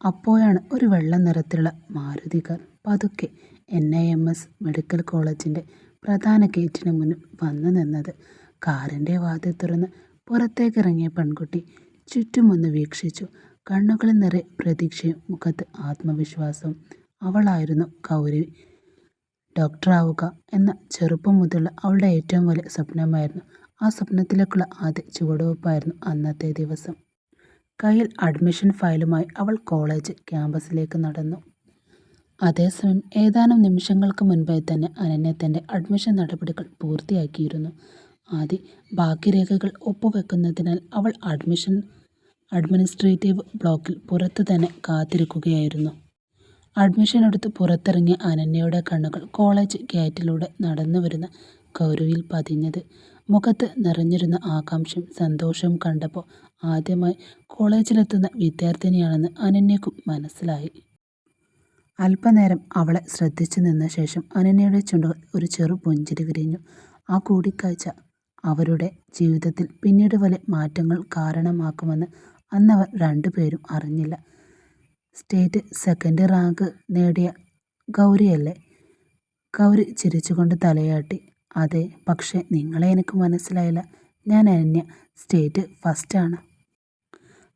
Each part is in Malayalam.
അപ്പോഴാണ് ഒരു വെള്ള നിറത്തിലുള്ള മാരുതി കാർ പതുക്കെ NIMS മെഡിക്കൽ കോളേജിൻ്റെ പ്രധാന ഗേറ്റിന് മുന്നിൽ വന്നു നിന്നത്. കാറിൻ്റെ വാതിൽ തുറന്ന് പുറത്തേക്കിറങ്ങിയ പെൺകുട്ടി ചുറ്റുമൊന്ന് വീക്ഷിച്ചു. കണ്ണുകളിൽ നിറയെ പ്രതീക്ഷയും മുഖത്ത് ആത്മവിശ്വാസവും. അവളായിരുന്നു ഗൗരി. ഡോക്ടറാവുക എന്ന ചെറുപ്പം മുതലുള്ള അവളുടെ ഏറ്റവും വലിയ സ്വപ്നമായിരുന്നു. ആ സ്വപ്നത്തിലേക്കുള്ള ആദ്യ ചുവടുവെപ്പായിരുന്നു അന്നത്തെ ദിവസം. കയ്യിൽ അഡ്മിഷൻ ഫയലുമായി അവൾ കോളേജ് ക്യാമ്പസിലേക്ക് നടന്നു. അതേസമയം ഏതാനും നിമിഷങ്ങൾക്ക് മുൻപായി തന്നെ അനന്യ തൻ്റെ അഡ്മിഷൻ നടപടികൾ പൂർത്തിയാക്കിയിരുന്നു. ആദ്യ ഭാഗ്യരേഖകൾ ഒപ്പുവെക്കുന്നതിനാൽ അവൾ അഡ്മിനിസ്ട്രേറ്റീവ് ബ്ലോക്കിൽ പുറത്തു തന്നെ കാത്തിരിക്കുകയായിരുന്നു. അഡ്മിഷൻ എടുത്ത് പുറത്തിറങ്ങിയ അനന്യയുടെ കണ്ണുകൾ കോളേജ് ഗേറ്റിലൂടെ നടന്നു വരുന്ന ഗൗരിയിൽ പതിഞ്ഞത്. മുഖത്ത് നിറഞ്ഞിരുന്ന ആകാംക്ഷയും സന്തോഷവും കണ്ടപ്പോൾ ആദ്യമായി കോളേജിലെത്തുന്ന വിദ്യാർത്ഥിനിയാണെന്ന് അനന്യക്കും മനസ്സിലായി. അല്പനേരം അവളെ ശ്രദ്ധിച്ചു നിന്ന ശേഷം അനന്യയുടെ ചുണ്ടുകൾ ഒരു ചെറു പുഞ്ചിരി വിരിഞ്ഞു. ആ കൂടിക്കാഴ്ച അവരുടെ ജീവിതത്തിൽ പിന്നീട് വലിയ മാറ്റങ്ങൾ കാരണമാക്കുമെന്ന് അന്നവർ രണ്ടുപേരും അറിഞ്ഞില്ല. സ്റ്റേറ്റ് സെക്കൻഡ് റാങ്ക് നേടിയ ഗൗരിയല്ലേ? ഗൗരി ചിരിച്ചുകൊണ്ട് തലയാട്ടി. അതെ, പക്ഷേ നിങ്ങളെ എനിക്ക് മനസ്സിലായില്ല. ഞാൻ അനന്യ, സ്റ്റേറ്റ് ഫസ്റ്റാണ്.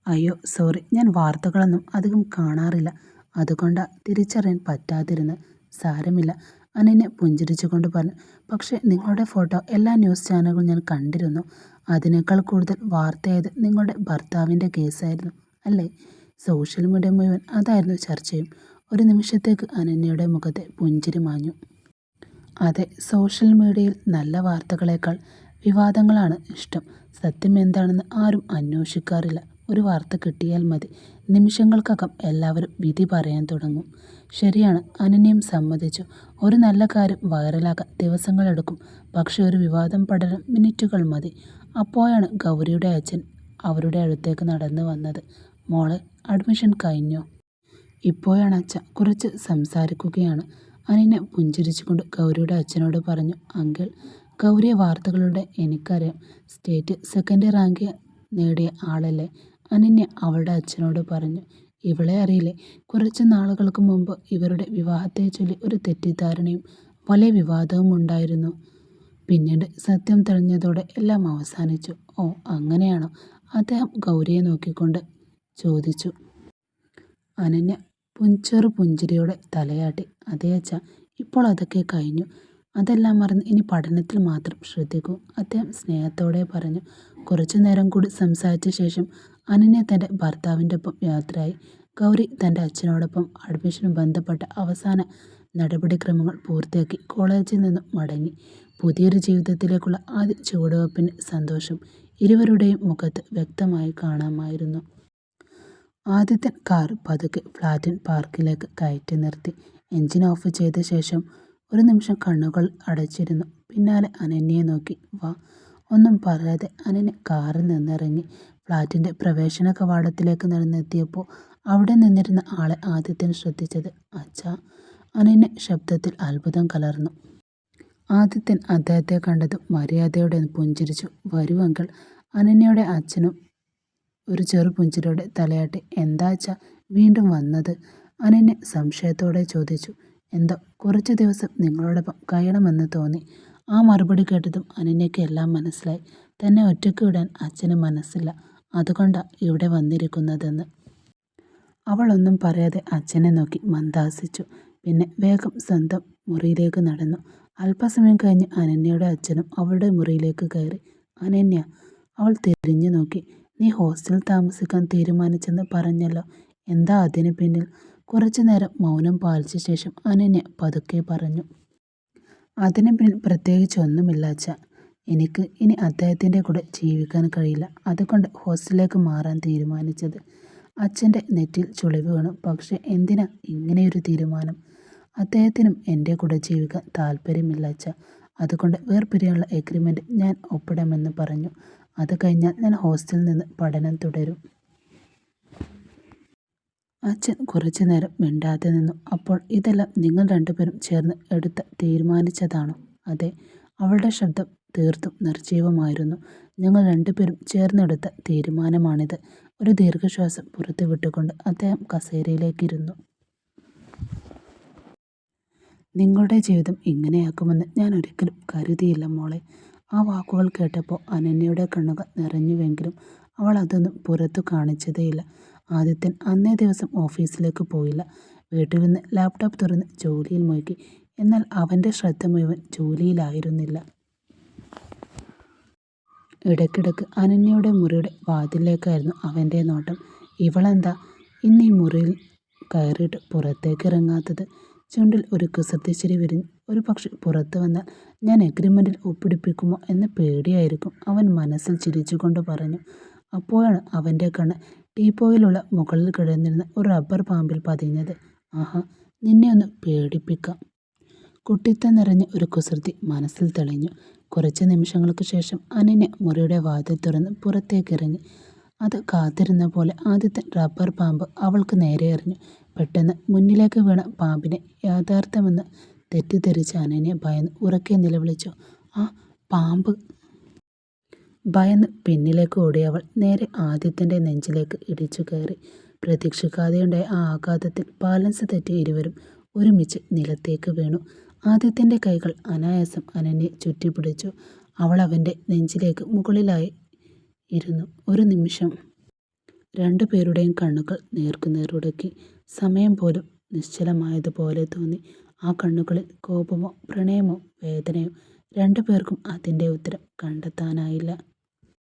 അയ്യോ സോറി, ഞാൻ വാർത്തകളൊന്നും അധികം കാണാറില്ല, അതുകൊണ്ടാണ് തിരിച്ചറിയാൻ പറ്റാതിരുന്നത്. സാരമില്ല, അനന്യ പുഞ്ചിരിച്ചുകൊണ്ട് പറഞ്ഞു. പക്ഷേ നിങ്ങളുടെ ഫോട്ടോ എല്ലാ ന്യൂസ് ചാനലുകളും ഞാൻ കണ്ടിരുന്നു. അതിനേക്കാൾ കൂടുതൽ വാർത്തയായത് നിങ്ങളുടെ ഭർത്താവിൻ്റെ കേസായിരുന്നു അല്ലേ? സോഷ്യൽ മീഡിയ മുഴുവൻ അതായിരുന്നു ചർച്ചയും. ഒരു നിമിഷത്തേക്ക് അനന്യയുടെ മുഖത്തെ പുഞ്ചിരി മാഞ്ഞു. അതെ, സോഷ്യൽ മീഡിയയിൽ നല്ല വാർത്തകളേക്കാൾ വിവാദങ്ങളാണ് ഇഷ്ടം. സത്യം എന്താണെന്ന് ആരും അന്വേഷിക്കാറില്ല. ഒരു വാർത്ത കിട്ടിയാൽ മതി, നിമിഷങ്ങൾക്കകം എല്ലാവരും വിധി പറയാൻ തുടങ്ങും. ശരിയാണ്, അനന്യയും സമ്മതിച്ചു. ഒരു നല്ല കാര്യം വൈറലാകാൻ ദിവസങ്ങളെടുക്കും, പക്ഷെ ഒരു വിവാദം പടരാൻ മിനിറ്റുകൾ മതി. അപ്പോഴാണ് ഗൗരിയുടെ അച്ഛൻ അവരുടെ അടുത്തേക്ക് നടന്നു വന്നത്. മോളെ, അഡ്മിഷൻ കഴിഞ്ഞോ? ഇപ്പോഴാണ് അച്ഛ, കുറച്ച് സംസാരിക്കുകയാണ്. അനന്യ പുഞ്ചിരിച്ചുകൊണ്ട് ഗൗരിയുടെ അച്ഛനോട് പറഞ്ഞു. അങ്കിൾ, ഗൗരിയെ വാർത്തകളുടെ എനിക്കറിയാം. സ്റ്റേറ്റ് സെക്കൻഡ് റാങ്ക് നേടിയ ആളല്ലേ? അനന്യ അവളുടെ അച്ഛനോട് പറഞ്ഞു. ഇവളെ അറിയില്ലേ? കുറച്ച് നാളുകൾക്ക് മുമ്പ് ഇവരുടെ വിവാഹത്തെ ചൊല്ലി ഒരു തെറ്റിദ്ധാരണയും വലിയ വിവാദവും ഉണ്ടായിരുന്നു. പിന്നീട് സത്യം തെളിഞ്ഞതോടെ എല്ലാം അവസാനിച്ചു. ഓ, അങ്ങനെയാണോ? അദ്ദേഹം ഗൗരിയെ നോക്കിക്കൊണ്ട് ചോദിച്ചു. അനന്യ ചെറു പുഞ്ചിരിയോടെ തലയാട്ടി. അതേ അച്ഛാ, ഇപ്പോൾ അതൊക്കെ കഴിഞ്ഞു. അതെല്ലാം മറന്ന് ഇനി പഠനത്തിൽ മാത്രം ശ്രദ്ധിക്കൂ, അദ്ദേഹം സ്നേഹത്തോടെ പറഞ്ഞു. കുറച്ചു നേരം കൂടി സംസാരിച്ച ശേഷം അനന്യ തൻ്റെ ഭർത്താവിൻ്റെ ഒപ്പം യാത്രയായി. ഗൗരി തൻ്റെ അച്ഛനോടൊപ്പം അഡ്മിഷന് ബന്ധപ്പെട്ട അവസാന നടപടിക്രമങ്ങൾ പൂർത്തിയാക്കി കോളേജിൽ നിന്നും മടങ്ങി. പുതിയൊരു ജീവിതത്തിലേക്കുള്ള ആദ്യ ചുവടുവെപ്പിന് സന്തോഷം ഇരുവരുടെയും മുഖത്ത് വ്യക്തമായി കാണാമായിരുന്നു. ആദിത്യൻ കാർ പതുക്കെ ഫ്ലാറ്റിൻ പാർക്കിലേക്ക് കയറ്റി നിർത്തി. എഞ്ചിൻ ഓഫ് ചെയ്ത ശേഷം ഒരു നിമിഷം കണ്ണുകൾ അടച്ചിരുന്നു. പിന്നാലെ അനന്യയെ നോക്കി. വാ. ഒന്നും പറയാതെ അനന്യ കാറിൽ നിന്നിറങ്ങി ഫ്ലാറ്റിൻ്റെ പ്രവേശന കവാടത്തിലേക്ക് നടന്നെത്തിയപ്പോൾ അവിടെ നിന്നിരുന്ന ആളെ ആദിത്യൻ ശ്രദ്ധിച്ചത്. അച്ഛാ. അനന്യ ശബ്ദത്തിൽ അത്ഭുതം കലർന്നു. ആദിത്യൻ അദ്ദേഹത്തെ കണ്ടതും മര്യാദയോടെ പുഞ്ചിരിച്ചു. വരൂ അങ്കിൾ. അനന്യയുടെ അച്ഛനും ഒരു ചെറു പുഞ്ചിരിയോടെ തലയാട്ടി. എന്താ അച്ഛാ വീണ്ടും വന്നത്? അനന്യ സംശയത്തോടെ ചോദിച്ചു. എന്തോ കുറച്ച് ദിവസം നിങ്ങളോടൊപ്പം കഴിയണമെന്ന് തോന്നി. ആ മറുപടി കേട്ടതും അനന്യയ്ക്ക് എല്ലാം മനസ്സിലായി. തന്നെ ഒറ്റയ്ക്ക് വിടാൻ അച്ഛന് മനസ്സില്ല, അതുകൊണ്ടാണ് ഇവിടെ വന്നിരിക്കുന്നതെന്ന്. അവളൊന്നും പറയാതെ അച്ഛനെ നോക്കി മന്ദഹാസിച്ചു. പിന്നെ വേഗം സ്വന്തം മുറിയിലേക്ക് നടന്നു. അല്പസമയം കഴിഞ്ഞ് അനന്യയുടെ അച്ഛനും അവളുടെ മുറിയിലേക്ക് കയറി. അനന്യ. അവൾ തിരിഞ്ഞു നോക്കി. നീ ഹോസ്റ്റലിൽ താമസിക്കാൻ തീരുമാനിച്ചെന്ന് പറഞ്ഞല്ലോ, എന്താ അതിന് പിന്നിൽ? കുറച്ചു നേരം മൗനം പാലിച്ച ശേഷം അനന്യ പതുക്കെ പറഞ്ഞു. അതിന് പിന്നിൽ പ്രത്യേകിച്ച് ഒന്നുമില്ല അച്ഛാ. എനിക്ക് ഇനി അദ്ദേഹത്തിൻ്റെ കൂടെ ജീവിക്കാൻ കഴിയില്ല, അതുകൊണ്ട് ഹോസ്റ്റലിലേക്ക് മാറാൻ തീരുമാനിച്ചത്. അച്ഛൻ്റെ നെറ്റിയിൽ ചുളിവ് വീണു. പക്ഷേ എന്തിനാ ഇങ്ങനെയൊരു തീരുമാനം? അദ്ദേഹത്തിനും എൻ്റെ കൂടെ ജീവിക്കാൻ താല്പര്യമില്ല അച്ഛാ, അതുകൊണ്ട് വേർപിരിയാനുള്ള എഗ്രിമെൻറ്റ് ഞാൻ ഒപ്പിടാമെന്ന് പറഞ്ഞു. അത് കഴിഞ്ഞാൽ ഞാൻ ഹോസ്റ്റലിൽ നിന്ന് പഠനം തുടരും. അച്ഛൻ കുറച്ചു നേരം മിണ്ടാതെ നിന്നു. അപ്പോൾ ഇതെല്ലാം നിങ്ങൾ രണ്ടുപേരും ചേർന്ന് തീരുമാനിച്ചതാണോ? അതെ. അവളുടെ ശബ്ദം തീർത്തും നിർജീവമായിരുന്നു. ഞങ്ങൾ രണ്ടുപേരും ചേർന്നെടുത്ത തീരുമാനമാണിത്. ഒരു ദീർഘശ്വാസം പുറത്തു വിട്ടുകൊണ്ട് അദ്ദേഹം കസേരയിലേക്കിരുന്നു. നിങ്ങളുടെ ജീവിതം ഇങ്ങനെയാക്കുമെന്ന് ഞാൻ ഒരിക്കലും കരുതിയില്ല മോളെ. ആ വാക്കുകൾ കേട്ടപ്പോൾ അനന്യയുടെ കണ്ണുകൾ നിറഞ്ഞുവെങ്കിലും അവൾ അതൊന്നും പുറത്തു കാണിച്ചതേയില്ല. ആദിത്യൻ അന്നേ ദിവസം ഓഫീസിലേക്ക് പോയില്ല. വീട്ടിൽ നിന്ന് ലാപ്ടോപ്പ് തുറന്ന് ജോലിയിൽ മുഴുകി. എന്നാൽ അവൻ്റെ ശ്രദ്ധ മുഴുവൻ ജോലിയിലായിരുന്നില്ല. ഇടയ്ക്കിടയ്ക്ക് അനന്യയുടെ മുറിയുടെ വാതിലിലേക്കായിരുന്നു അവൻ്റെ നോട്ടം. ഇവളെന്താ ഇന്ന് ഈ മുറിയിൽ കയറിയിട്ട് പുറത്തേക്ക് ഇറങ്ങാത്തത്? ചുണ്ടിൽ ഒരു കുസൃതിച്ചിരി വിരിഞ്ഞു. ഒരു പക്ഷെ പുറത്തു വന്നാൽ ഞാൻ എഗ്രിമെൻറ്റിൽ ഒപ്പിടിപ്പിക്കുമോ എന്ന പേടിയായിരിക്കും, അവൻ മനസ്സിൽ ചിരിച്ചുകൊണ്ട് പറഞ്ഞു. അപ്പോഴാണ് അവൻ്റെ കണ്ണ് ടീപ്പോയിലുള്ള മുകളിൽ കിടന്നിരുന്ന ഒരു റബ്ബർ പാമ്പിൽ പതിഞ്ഞത്. ആഹാ, നിന്നെ ഒന്ന് പേടിപ്പിക്കാം. കുട്ടിത്തം നിറഞ്ഞ ഒരു കുസൃതി മനസ്സിൽ തെളിഞ്ഞു. കുറച്ച് നിമിഷങ്ങൾക്ക് ശേഷം അനന്യ മുറിയുടെ വാതിൽ തുറന്ന് പുറത്തേക്കിറങ്ങി. അത് കാത്തിരുന്ന പോലെ ആദ്യത്തെ റബ്ബർ പാമ്പ് അവൾക്ക് നേരെ എറിഞ്ഞു. പെട്ടെന്ന് മുന്നിലേക്ക് വീണ പാമ്പിനെ യാഥാർത്ഥ്യമെന്ന് തെറ്റിദ്ധരിച്ച അനന്യ ഭയന്ന് ഉറക്കെ നിലവിളിച്ചു. ആ പാമ്പ്! ഭയന്ന് പിന്നിലേക്ക് ഓടിയ അവൾ നേരെ ആദിത്യൻ്റെ നെഞ്ചിലേക്ക് ഇടിച്ചു കയറി. പ്രതീക്ഷിക്കാതെയുണ്ടായ ആ ആഘാതത്തിൽ ബാലൻസ് തെറ്റി ഇരുവരും ഒരുമിച്ച് നിലത്തേക്ക് വീണു. ആദിത്യൻ്റെ കൈകൾ അനായാസം അനന്യയെ ചുറ്റിപ്പിടിച്ചു. അവൾ അവൻ്റെ നെഞ്ചിലേക്ക് മുകളിലായി ഇരുന്നു. ഒരു നിമിഷം രണ്ടുപേരുടെയും കണ്ണുകൾ നേർക്കുനേർ. സമയം പോലും നിശ്ചലമായതുപോലെ തോന്നി. ആ കണ്ണുകളിൽ കോപമോ പ്രണയമോ വേദനയോ, രണ്ടുപേർക്കും അതിൻ്റെ ഉത്തരം കണ്ടെത്താനായില്ല.